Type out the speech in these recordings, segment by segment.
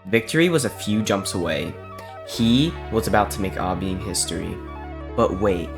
Victory was a few jumps away. He was about to make obbying history. But wait,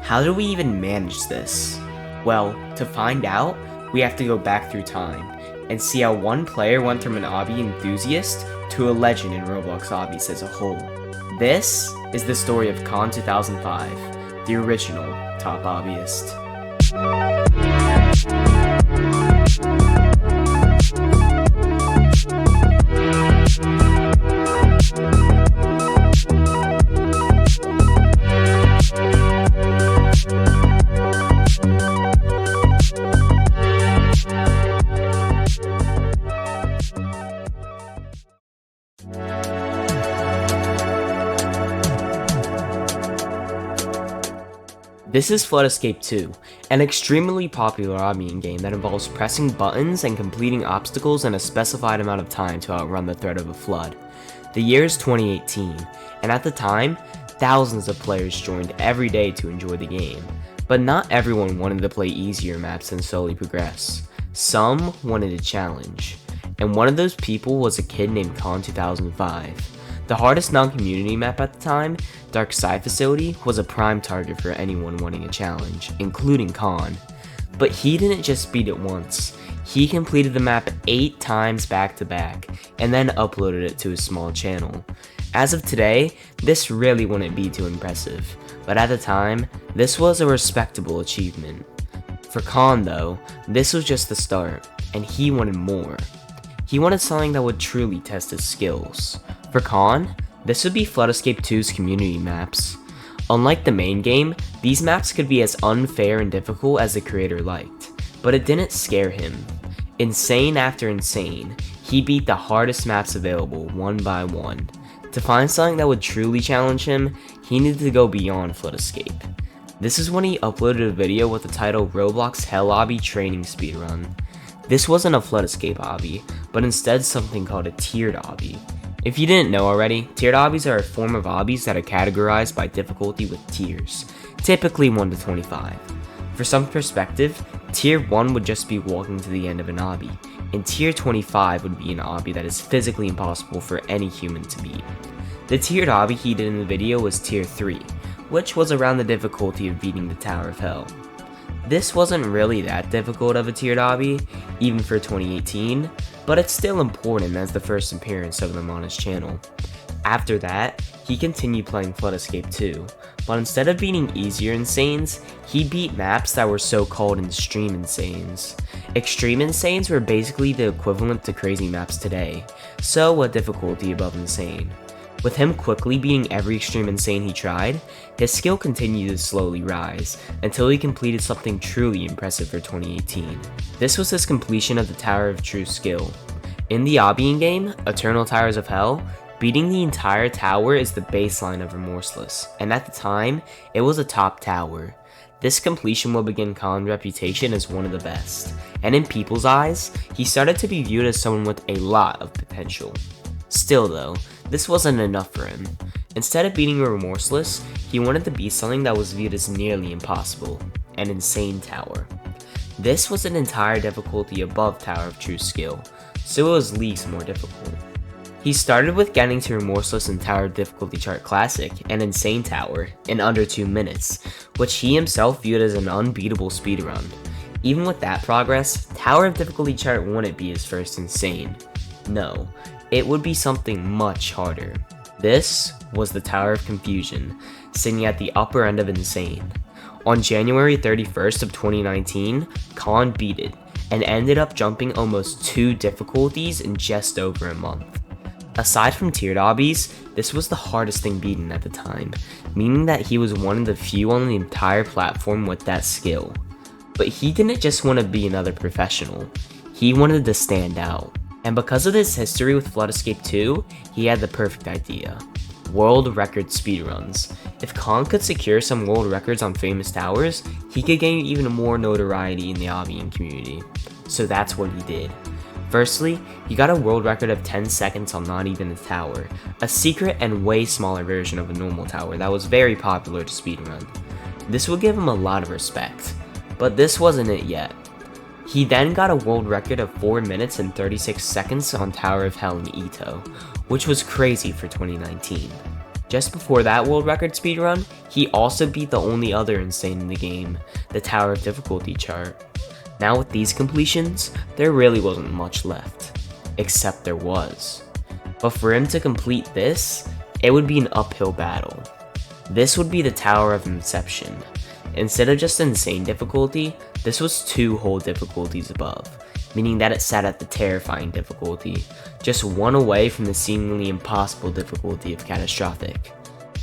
how did we even manage this? Well, to find out, we have to go back through time and see how one player went from an obby enthusiast to a legend in Roblox obbies as a whole. This is the story of Kaan2005, the original top obbyist. This is Flood Escape 2, an extremely popular obbying game that involves pressing buttons and completing obstacles in a specified amount of time to outrun the threat of a flood. The year is 2018, and at the time, thousands of players joined every day to enjoy the game. But not everyone wanted to play easier maps and slowly progress. Some wanted a challenge, and one of those people was a kid named Kaan2005. The hardest non-community map at the time, Dark Side Facility, was a prime target for anyone wanting a challenge, including Kaan. But he didn't just beat it once, he completed the map 8 times back to back, and then uploaded it to his small channel. As of today, this really wouldn't be too impressive, but at the time, this was a respectable achievement. For Kaan though, this was just the start, and he wanted more. He wanted something that would truly test his skills. For Kaan, this would be Flood Escape 2's community maps. Unlike the main game, these maps could be as unfair and difficult as the creator liked, but it didn't scare him. Insane after insane, he beat the hardest maps available one by one. To find something that would truly challenge him, he needed to go beyond Flood Escape. This is when he uploaded a video with the title Roblox Hell Obby Training Speedrun. This wasn't a Flood Escape obby, but instead something called a tiered obby. If you didn't know already, tiered obbies are a form of obbies that are categorized by difficulty with tiers, typically 1 to 25. For some perspective, tier 1 would just be walking to the end of an obby, and tier 25 would be an obby that is physically impossible for any human to beat. The tiered obby he did in the video was tier 3, which was around the difficulty of beating the Tower of Hell. This wasn't really that difficult of a tiered obby, even for 2018, but it's still important as the first appearance of them on his channel. After that, he continued playing Flood Escape 2, but instead of beating easier insanes, he beat maps that were so-called extreme insanes. Extreme insanes were basically the equivalent to crazy maps today, so a difficulty above insane. With him quickly beating every extreme insane he tried, his skill continued to slowly rise, until he completed something truly impressive for 2018. This was his completion of the Tower of True Skill. In the obbying game, Eternal Towers of Hell, beating the entire tower is the baseline of Remorseless, and at the time, it was a top tower. This completion will begin Kaan's reputation as one of the best, and in people's eyes, he started to be viewed as someone with a lot of potential. Still though, this wasn't enough for him. Instead of beating Remorseless, he wanted to beat something that was viewed as nearly impossible, an insane tower. This was an entire difficulty above Tower of True Skill, so it was leagues more difficult. He started with getting to Remorseless in Tower Difficulty Chart Classic and Insane Tower in under 2 minutes, which he himself viewed as an unbeatable speedrun. Even with that progress, Tower of Difficulty Chart wouldn't be his first insane. No, it would be something much harder. This was the Tower of Confusion, sitting at the upper end of insane. On January 31st of 2019, Kaan beat it, and ended up jumping almost 2 difficulties in just over a month. Aside from tiered obbies, this was the hardest thing beaten at the time, meaning that he was one of the few on the entire platform with that skill. But he didn't just want to be another professional, he wanted to stand out. And because of his history with Flood Escape 2, he had the perfect idea. World record speedruns. If Kaan could secure some world records on famous towers, he could gain even more notoriety in the obbying community. So that's what he did. Firstly, he got a world record of 10 seconds on Not Even a Tower, a secret and way smaller version of a normal tower that was very popular to speedrun. This would give him a lot of respect, but this wasn't it yet. He then got a world record of 4 minutes and 36 seconds on Tower of Hell in etoh, which was crazy for 2019. Just before that world record speedrun, he also beat the only other insane in the game, the Tower of Difficulty chart. Now with these completions, there really wasn't much left. Except there was. But for him to complete this, it would be an uphill battle. This would be the Tower of Inception. Instead of just insane difficulty, this was 2 whole difficulties above, meaning that it sat at the terrifying difficulty, just 1 away from the seemingly impossible difficulty of catastrophic.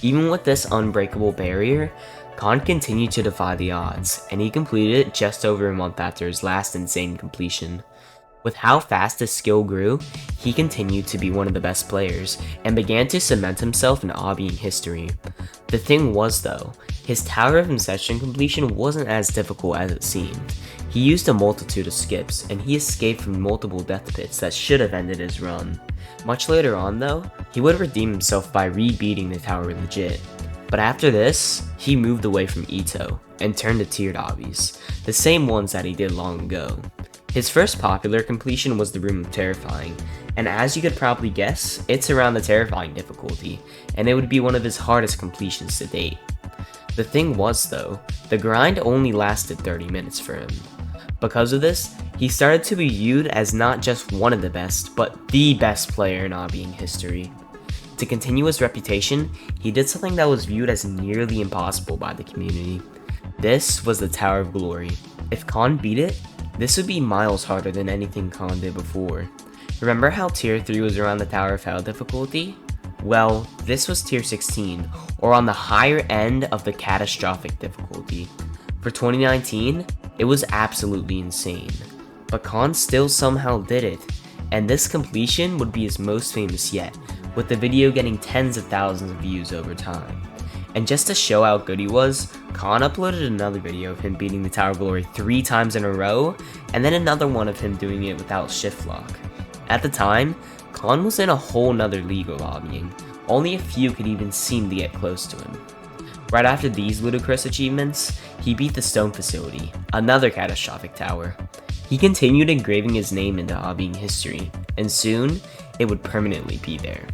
Even with this unbreakable barrier, Kaan continued to defy the odds, and he completed it just over a month after his last insane completion. With how fast his skill grew, he continued to be one of the best players, and began to cement himself in obbying history. The thing was though, his Tower of Inception completion wasn't as difficult as it seemed. He used a multitude of skips, and he escaped from multiple death pits that should have ended his run. Much later on though, he would redeem himself by re-beating the tower legit. But after this, he moved away from etoh, and turned to tiered obbies, the same ones that he did long ago. His first popular completion was the Room of Terrifying, and as you could probably guess, it's around the terrifying difficulty, and it would be one of his hardest completions to date. The thing was though, the grind only lasted 30 minutes for him. Because of this, he started to be viewed as not just one of the best, but the best player in obbying history. To continue his reputation, he did something that was viewed as nearly impossible by the community. This was the Tower of Glory. If Kaan beat it, this would be miles harder than anything Kaan did before. Remember how tier 3 was around the Tower of Hell difficulty? Well, this was tier 16, or on the higher end of the catastrophic difficulty. For 2019, it was absolutely insane. But Kaan still somehow did it, and this completion would be his most famous yet, with the video getting tens of thousands of views over time. And just to show how good he was, Kaan uploaded another video of him beating the Tower of Glory 3 times in a row, and then another one of him doing it without shift lock. At the time, Kaan was in a whole nother league of obbying. Only a few could even seem to get close to him. Right after these ludicrous achievements, he beat the Stone Facility, another catastrophic tower. He continued engraving his name into obbying history, and soon, it would permanently be there.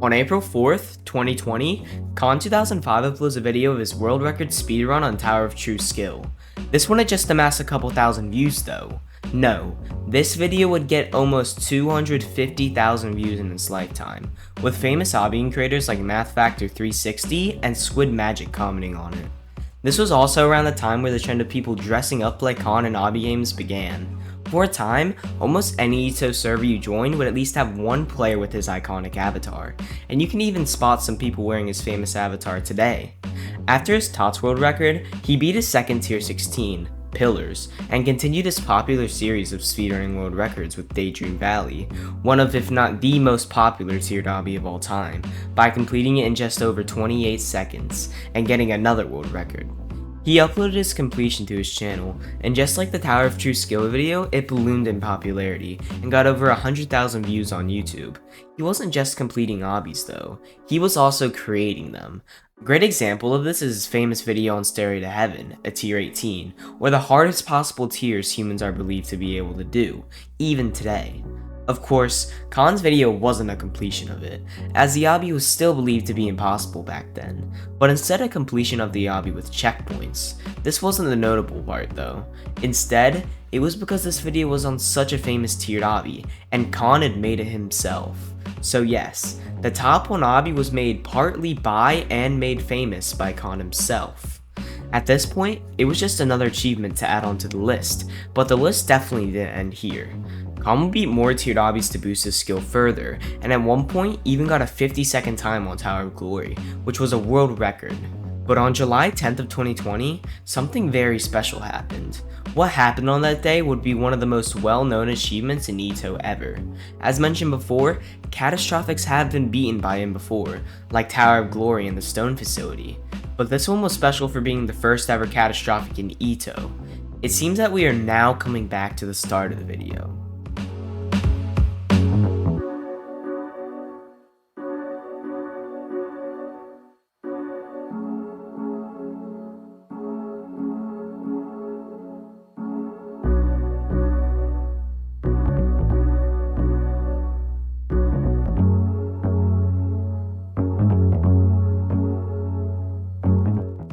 On April 4th, 2020, Kaan2005 uploads a video of his world record speedrun on Tower of True Skill. This one had just amassed a couple thousand views though. No, this video would get almost 250,000 views in its lifetime, with famous obbying creators like MathFactor360 and Squid Magic commenting on it. This was also around the time where the trend of people dressing up like Kaan in obby games began. For a time, almost any etoh server you joined would at least have one player with his iconic avatar, and you can even spot some people wearing his famous avatar today. After his TOTS world record, he beat his second tier 16, Pillars, and continued his popular series of speedrunning world records with Daydream Valley, one of if not the most popular tiered obby of all time, by completing it in just over 28 seconds, and getting another world record. He uploaded his completion to his channel, and just like the Tower of True Skill video, it ballooned in popularity, and got over 100,000 views on YouTube. He wasn't just completing obbies though, he was also creating them. A great example of this is his famous video on Stairway to Heaven, a tier 18, or the hardest possible tiers humans are believed to be able to do, even today. Of course, Kaan's video wasn't a completion of it, as the obby was still believed to be impossible back then, but instead a completion of the obby with checkpoints. This wasn't the notable part though. Instead, it was because this video was on such a famous tiered obby, and Kaan had made it himself. So yes, the top 1 obby was made partly by and made famous by Kaan himself. At this point, it was just another achievement to add onto the list, but the list definitely didn't end here. Kaan would beat more tiered obbies to boost his skill further, and at one point even got a 50-second time on Tower of Glory, which was a world record. But on July 10th of 2020, something very special happened. What happened on that day would be one of the most well-known achievements in etoh ever. As mentioned before, catastrophics have been beaten by him before, like Tower of Glory and the Stone Facility. But this one was special for being the first ever catastrophic in etoh. It seems that we are now coming back to the start of the video.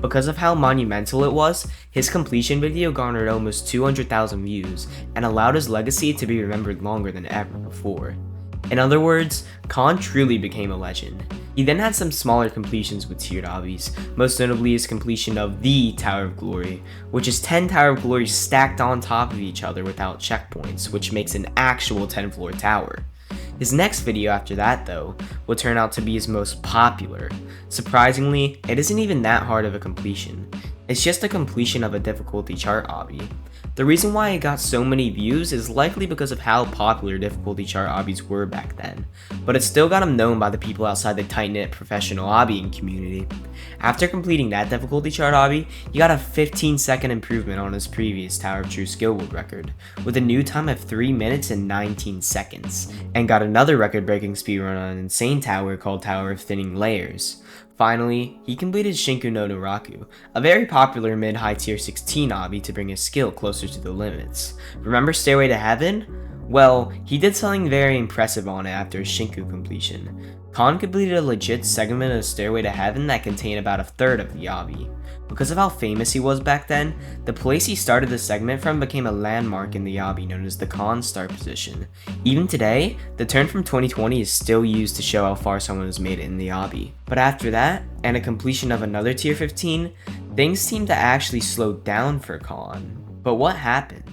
Because of how monumental it was, his completion video garnered almost 200,000 views and allowed his legacy to be remembered longer than ever before. In other words, Kaan truly became a legend. He then had some smaller completions with tiered obbies, most notably his completion of the Tower of Glory, which is 10 Tower of Glories stacked on top of each other without checkpoints, which makes an actual 10-floor tower. His next video after that, though, would turn out to be his most popular. Surprisingly, it isn't even that hard of a completion. It's just a completion of a difficulty chart obby. The reason why it got so many views is likely because of how popular difficulty chart obbies were back then, but it still got him known by the people outside the tight-knit professional obbying community. After completing that difficulty chart obby, he got a 15-second improvement on his previous Tower of True Skill World record, with a new time of 3 minutes and 19 seconds, and got another record-breaking speedrun on an insane tower called Tower of Thinning Layers. Finally, he completed Shinku no Naraku, a very popular mid-high tier 16 obby to bring his skill closer to the limits. Remember Stairway to Heaven? Well, he did something very impressive on it after his Shinku completion. Kaan completed a legit segment of Stairway to Heaven that contained about a third of the obby. Because of how famous he was back then, the place he started the segment from became a landmark in the obby known as the Kaan start position. Even today, the turn from 2020 is still used to show how far someone has made it in the obby. But after that, and a completion of another tier 15, things seemed to actually slow down for Kaan. But what happened?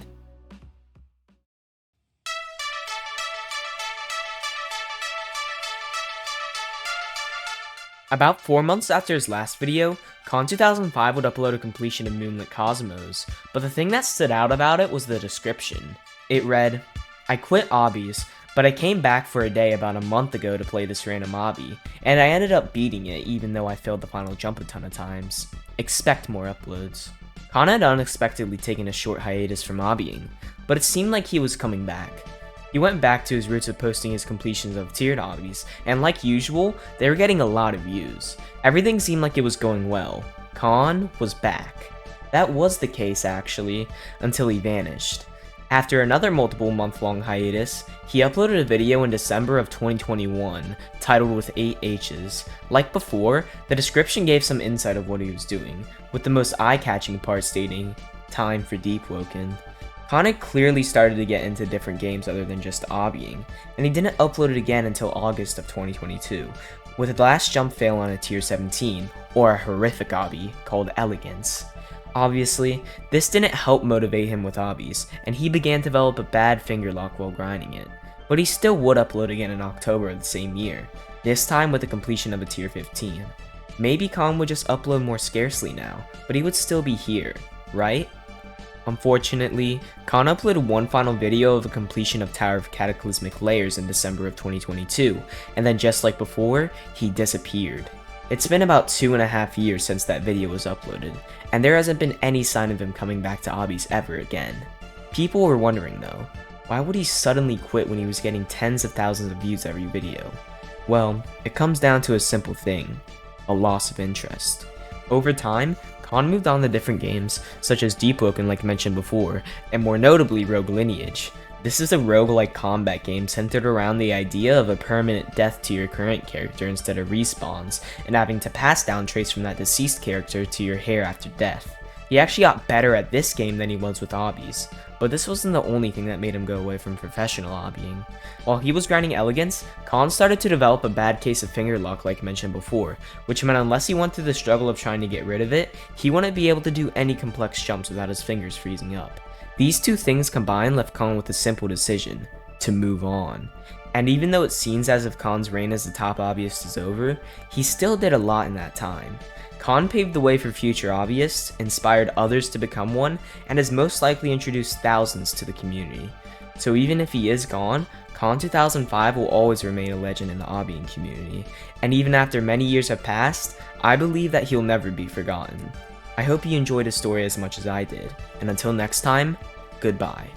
About 4 months after his last video, Kaan2005 would upload a completion of Moonlit Cosmos, but the thing that stood out about it was the description. It read, "I quit obbies, but I came back for a day about a month ago to play this random obby, and I ended up beating it even though I failed the final jump a ton of times. Expect more uploads." Kaan had unexpectedly taken a short hiatus from obbying, but it seemed like he was coming back. He went back to his roots of posting his completions of tiered obbies, and like usual, they were getting a lot of views. Everything seemed like it was going well. Kaan was back. That was the case actually, until he vanished. After another multiple month-long hiatus, he uploaded a video in December of 2021, titled with 8 H's. Like before, the description gave some insight of what he was doing, with the most eye-catching part stating, "Time for Deep Woken." Kaan had clearly started to get into different games other than just obbying, and he didn't upload it again until August of 2022, with a last jump fail on a tier 17, or a horrific obby, called Elegance. Obviously, this didn't help motivate him with obbies, and he began to develop a bad finger lock while grinding it, but he still would upload again in October of the same year, this time with the completion of a tier 15. Maybe Kaan would just upload more scarcely now, but he would still be here, right? Unfortunately, Kaan uploaded one final video of the completion of Tower of Cataclysmic Layers in December of 2022, and then just like before, he disappeared. It's been about 2.5 years since that video was uploaded, and there hasn't been any sign of him coming back to obbies ever again. People were wondering though, why would he suddenly quit when he was getting tens of thousands of views every video? Well, it comes down to a simple thing, a loss of interest. Over time, Kaan moved on to different games, such as Deep Woken like mentioned before, and more notably Rogue Lineage. This is a roguelike combat game centered around the idea of a permanent death to your current character instead of respawns, and having to pass down traits from that deceased character to your heir after death. He actually got better at this game than he was with obbies, but this wasn't the only thing that made him go away from professional obbying. While he was grinding Elegance, Kaan started to develop a bad case of finger lock like mentioned before, which meant unless he went through the struggle of trying to get rid of it, he wouldn't be able to do any complex jumps without his fingers freezing up. These two things combined left Kaan with a simple decision, to move on. And even though it seems as if Kaan's reign as the top obbyist is over, he still did a lot in that time. Kaan paved the way for future obbyists, inspired others to become one, and has most likely introduced thousands to the community. So even if he is gone, Kaan2005 will always remain a legend in the obbying community, and even after many years have passed, I believe that he'll never be forgotten. I hope you enjoyed his story as much as I did, and until next time, goodbye.